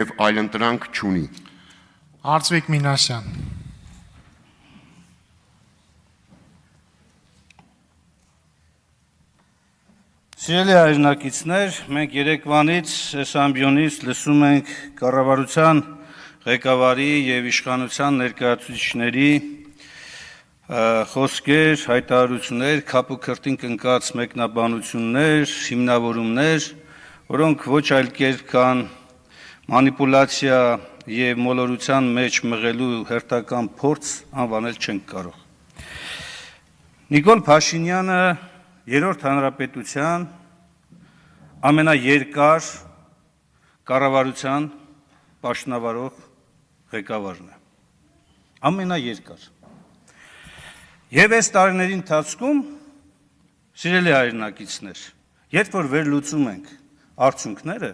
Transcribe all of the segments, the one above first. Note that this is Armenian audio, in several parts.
եւ այլընտրանք չունի։ Արծվիկ Մինասյան։ Սիրելի հայրենակիցներ, մենք երեկվանից այս ամբիոնից լսում ենք կառավարության ղեկավարի եւ իշխանության ներկայացուցիչների խոսքեր, հայտարարություններ, քապ ու քրտինք ընկած մեկնաբանություններ, հիմնավորումներ, որոնք ոչ այլ կերպ կան մանիպուլյացիա եւ մոլորության մեջ մղելու հերթական փորձ անվանել չենք կարող։ Նիկոլ Փաշինյանը Երրորդ հանրապետության ամենաերկար կառավարության պաշտոնավարող ղեկավարն է։ Ամենաերկար։ Եվ այս տարիների ընթացքում, սիրելի հայրենակիցներ, երբ որ վերլուծում ենք արդյունքները,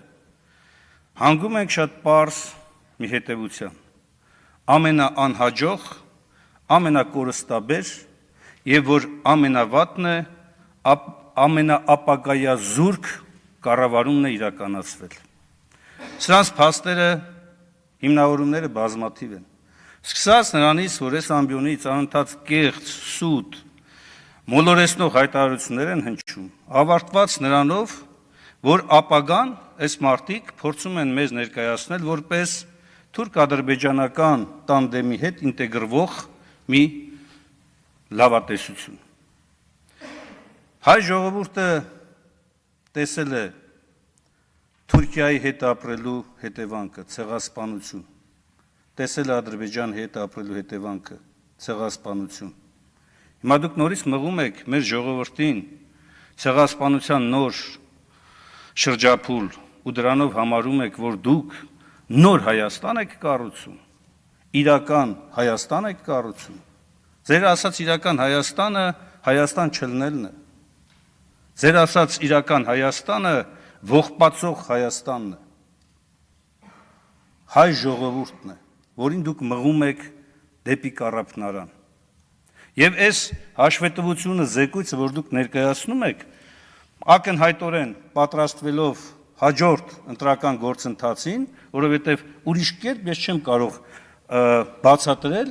հանգում ենք շատ պարզ մի հետևության։ Ամենաանհաջող, ամենակորստաբեր եւ որ ամենավատն է, ամենաապագայազուրկ կառավարումն է իրականացվել։ Սրանց փաստերը, հիմնավորումները բազմաթիվ են։ Սկսած նրանից, որ այս ամբիոնից անընդհատ կեղծ, սուտ, մոլորեցնող հայտարարություններ են հնչում, ավարտված նրանով, որ ապագան այս մարդիկ փորձում են մեզ ներկայացնել որպես թուրք-ադրբեջանական տանդեմի հետ ինտեգրվող մի լավատեսություն։ Հայ ժողովուրդը տեսել է Թուրքիայի հետ ապրելու հետևանքը, ցեղասպանություն, տեսել է Ադրբեջանի հետ ապրելու հետևանքը, ցեղասպանություն։ Հիմա դուք նորից մղում եք մեր ժողովրդին ցեղասպանության նոր շրջափուլ ու դրանով համարում եք, որ դուք նոր Հայաստան եք կառուցում, իրական Հայաստան եք կառուցում։ Ձեր ասած իրական Հայաստանը Հայաստան չլնելն է։ Ձեր ասած իրական Հայաստանը ողբացող Հայաստանն է։ Հայ ժողովուրդն է, որին դուք մղում եք դեպի կառափնարան։ Եվ այս հաշվետվությունը զեկույցը, որ դուք ներկայացնում եք, ակնհայտորեն պատրաստվելով հաջորդ ընտրական գործընթացին, որովհետև ուրիշ կերպ ես չեմ կարող բացատրել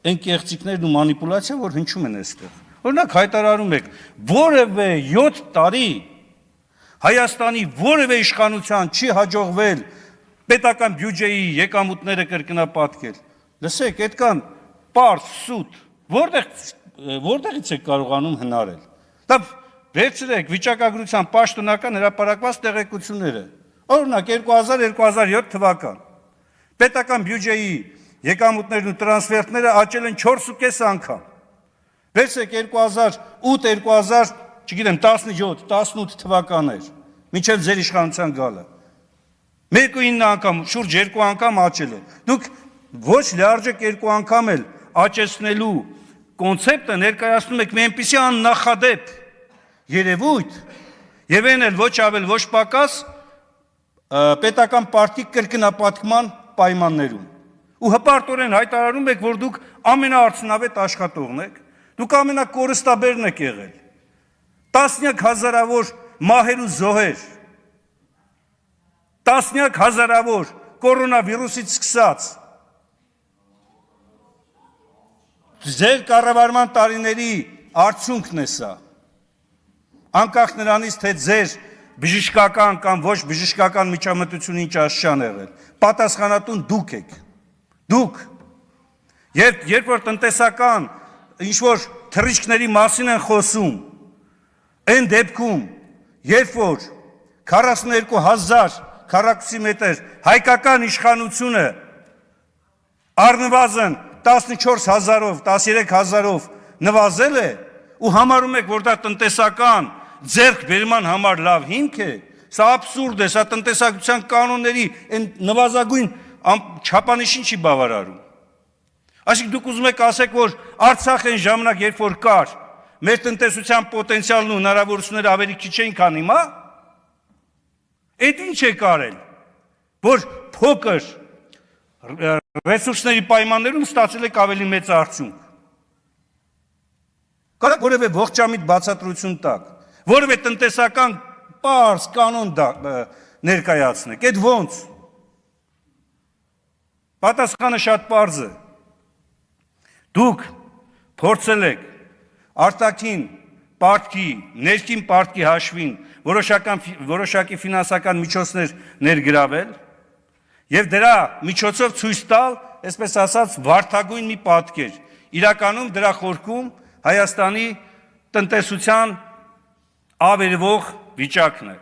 այն կեղծիքներն ու մանիպուլյացիան, որ հնչում են այստեղ։ Օրինակ հայտարարում եք, որևէ 7 տարի Հայաստանի որևէ իշխանության չի հաջողվել պետական բյուջեի եկամուտները կրկնապատկել։ Լսեք, այդքան պարզ, սուտ, որտեղից եք կարողանում հնարել։ Դա վերցրեք վիճակագրության պաշտոնական հրապարակված տեղեկությունները։ Օրինակ 2000-2007 թվական պետական բյուջեի եկամուտներն ու տրանսֆերտները աճել են 4.5 անգամ։ Վերցրեք 2008-2000, չգիտեմ, 17-18 թվականներ, մինչև ձեր իշխանության գալը։ 1.9 անգամ, շուրջ 2 անգամ աճել է։ Դուք ոչ լիարժեք 2 անգամ էլ աճեցնելու կոնցեպտը ներկայացնում եք մի այնպիսի աննախադեպ երևույթ, եւ այն էլ ոչ ավել ոչ պակաս պետական պարտքի կրկնապատկման պայմաններում։ Ու հպարտորեն հայտարարում եք, որ դուք ամենաարդյունավետ աշխատողն եք, դուք ամենակորստաբերն եք եղել։ Տասնյակ հազարավոր մահեր ու զոհեր, տասնյակ հազարավոր կորոնավիրուսից սկսած, ձեր կառավարման տարիների արդյունքն է սա, անկախ նրանից, թե ձեր բժշկական կամ ոչ բժշկական միջամտությունը ինչ աշխան եղել, պատասխանատուն դուք եք, դուք, երբ որ տնտեսական ինչ-որ թռիչքների մասին են խոսում, այն դեպքում, երբ որ 42,000 քառակուսի մետր հայկական իշխանությունը առնվազն 14,000-ով, 13,000-ով նվազել է ու համարում եք, որ դա տնտեսական ձեռքբերման համար լավ հիմք է, սա աբսուրդ է, սա տնտեսագիտության կանոնների այն նվազագույն չափանիշին չի բավարարում։ Այսինքն դուք ուզում եք ասեք, որ Արցախ այն ժամանակ, երբ որ կար, մեր տնտեսության պոտենցիալն ու հնարավորությունները ավելի քիչ էին, քան հիմա։ Այդ ինչ է կարել, որ փոքր ռեսուրսների պայմաններում ստացել եք ավելի մեծ արդյունք։ Կարեք որևէ ողջամիտ բացատրություն տաք, որևէ տնտեսական պարզ կանոն ներկայացնեք, այդ ոնց։ Պատասխանը շատ պարզ է։ Դուք փորձել եք արտաքին պարտքի, ներքին պարտքի հաշվին որոշակի ֆինանսական միջոցներ ներգրավել եւ դրա միջոցով ցույց տալ, այսպես ասած, վարդագույն մի պատկեր։ Իրականում դրա խորքում Հայաստանի տնտեսության ավերվող վիճակն է։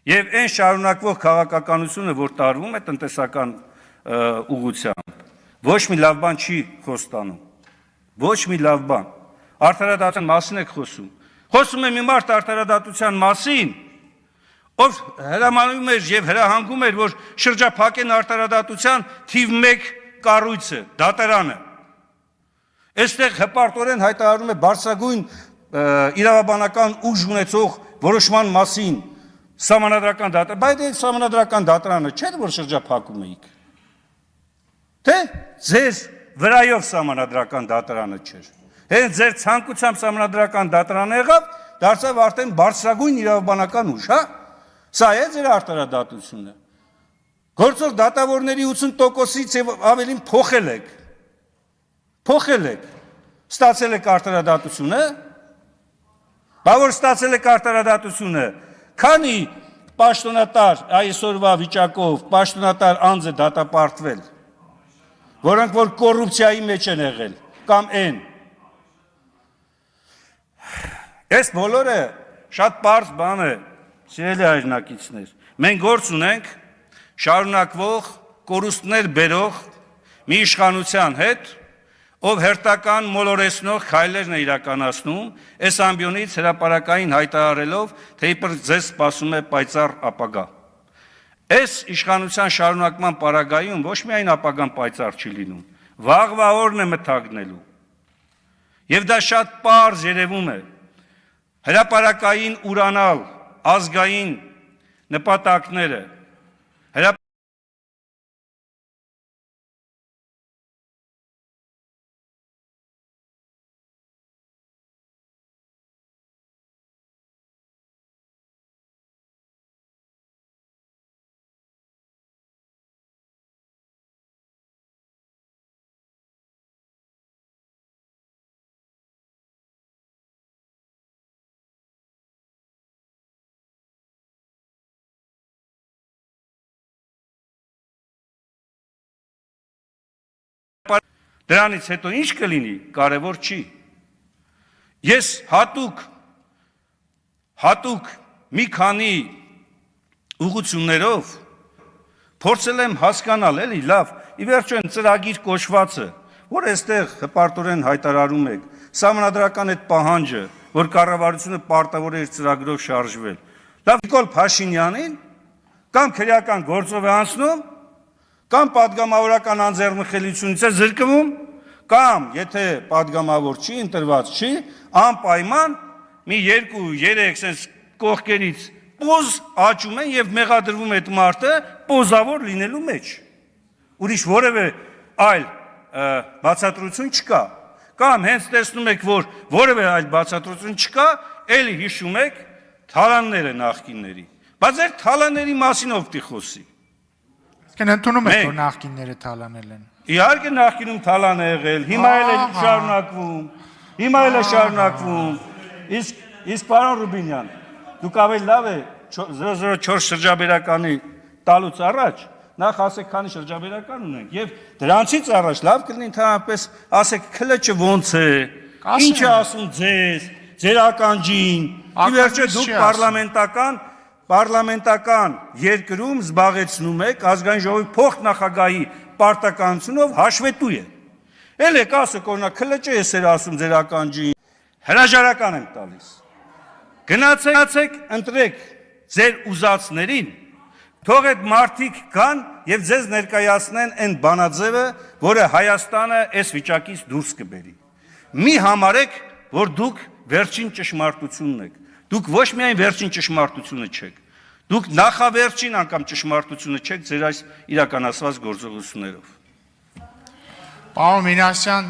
Եվ այն շարունակվող քաղաքականությունը, որ տարվում է տնտեսական ուղղությամբ, ոչ մի լավ բան չի խոստանում։ Ոչ մի լավ բան։ Արդարադատության մասին եք խոսում։ Խոսում է մի մարդ արդարադատության մասին, ով հրամանում էր եւ հրահանգում էր, որ շրջափակեն արդարադատության թիվ 1 կառույցը, դատարանը։ Այստեղ հպարտորեն հայտարարում է բարձրագույն իրավաբանական ուժ ունեցող որոշման մասին սահմանադրական դատարան, բայց այդ սահմանադրական դատարանը չէ՞ որ շրջափակում էիք։ Թե ձեր վրայով սահմանադրական դատարանը չէր։ Հենց ձեր ցանկությամբ սահմանադրական դատարանը եղավ, դարձավ արդեն բարձրագույն իրավաբանական ուժ, հա։ Սա է ձեր արտարադատությունը։ Գործող դատավորների 80%-ից եւ ավելին փոխել եք։ Փոխել եք։ Ստացել եք արտարադատությունը։ Բա որ ստացել եք արտարադատությունը, քանի պաշտոնատար այսօրվա վիճակով պաշտոնատար անձ է դատապարտվել, որոնք որ կոռուպցիայի մեջ են եղել, կամ են։ Այս բոլորը շատ պարզ բան է, սիրելի հայրենակիցներ։ Մենք գործ ունենք շարունակվող կորուստներ բերող մի իշխանության հետ, ով հերթական մոլորեցնող քայլերն է իրականացնում, այս ամբիոնից հրապարակային հայտարարելով, թե իբր ձեզ սպասում է պայծառ ապագա։ Այս իշխանության շարունակման պարագայում ոչ միայն ապագան պայծառ չի լինում, վաղվա օրն է մթագնելու։ Եվ դա շատ պարզ երևում է։ Հրապարակային ուրանալ ազգային նպատակները, դրանից հետո ինչ կլինի, կարևոր չի։ Ես հատուկ մի քանի ուղղություններով փորձել եմ հասկանալ, էլի, լավ, ի վերջո այն ծրագիր կոչվածը, որ այստեղ հպարտորեն հայտարարում եք, սահմանադրական այդ պահանջը, որ կառավարությունը պարտավոր է իր ծրագրով շարժվել։ Լավ, Նիկոլ Փաշինյանին կամ քրեական գործով է անցնում, կամ պատգամավորական անձեռնխելությունից է զրկվում, կամ եթե պատգամավոր չի, ընտրված չի, անպայման մի 2-3 sense կողքերից պոզ աճում են եւ մեղադրվում այդ մարդը պոզավոր լինելու մեջ։ Ուրիշ որևէ այլ բացատրություն չկա։ Կամ հենց տեսնում եք, որ որևէ այլ բացատրություն չկա, էլի հիշում եք թալանները նախկինների։ Բայց այդ թալանների մասին ով պիտի խոսի։ Իսկ ընդունում եք, որ նախկինները թալանել են։ Իհարկե նախկինում թալան է եղել, հիմա էլ է շարունակվում, իսկ պարոն Ռուբինյան, դուք ավելի լավ է 004 շրջաբերականի տալուց առաջ, նախ ասեք քանի շրջաբերական ունենք, եւ դրանցից առաջ լավ կլինի ընդհանրապես ասեք քլեչը ոնց է, ինչ է ասում ձեր ականջին, ի վերջո դուք պարլամենտական երկրում զբաղեցնում եք ազգային ժողովի փոխնախագահի պարտականությունով հաշվետու է։ Էլ եք ասեք, օրինակ, քլեչը ես էր ասում ձեր ականջին, հրաժարական եմ տալիս։ Գնացեք, ընտրեք ձեր ուզածներին, թող այդ մարդիկ գան եւ ձեզ ներկայացնեն այն բանաձևը, որը Հայաստանը այս վիճակից դուրս կբերի։ Մի համարեք, որ դուք վերջին ճշմարտությունն եք։ Դուք ոչ միայն վերջին ճշմարտությունը չեք, դուք նախավերջին անգամ ճշմարտությունը չեք ձեր այս իրականացված գործողություններով։ Պարոն Մինասյան,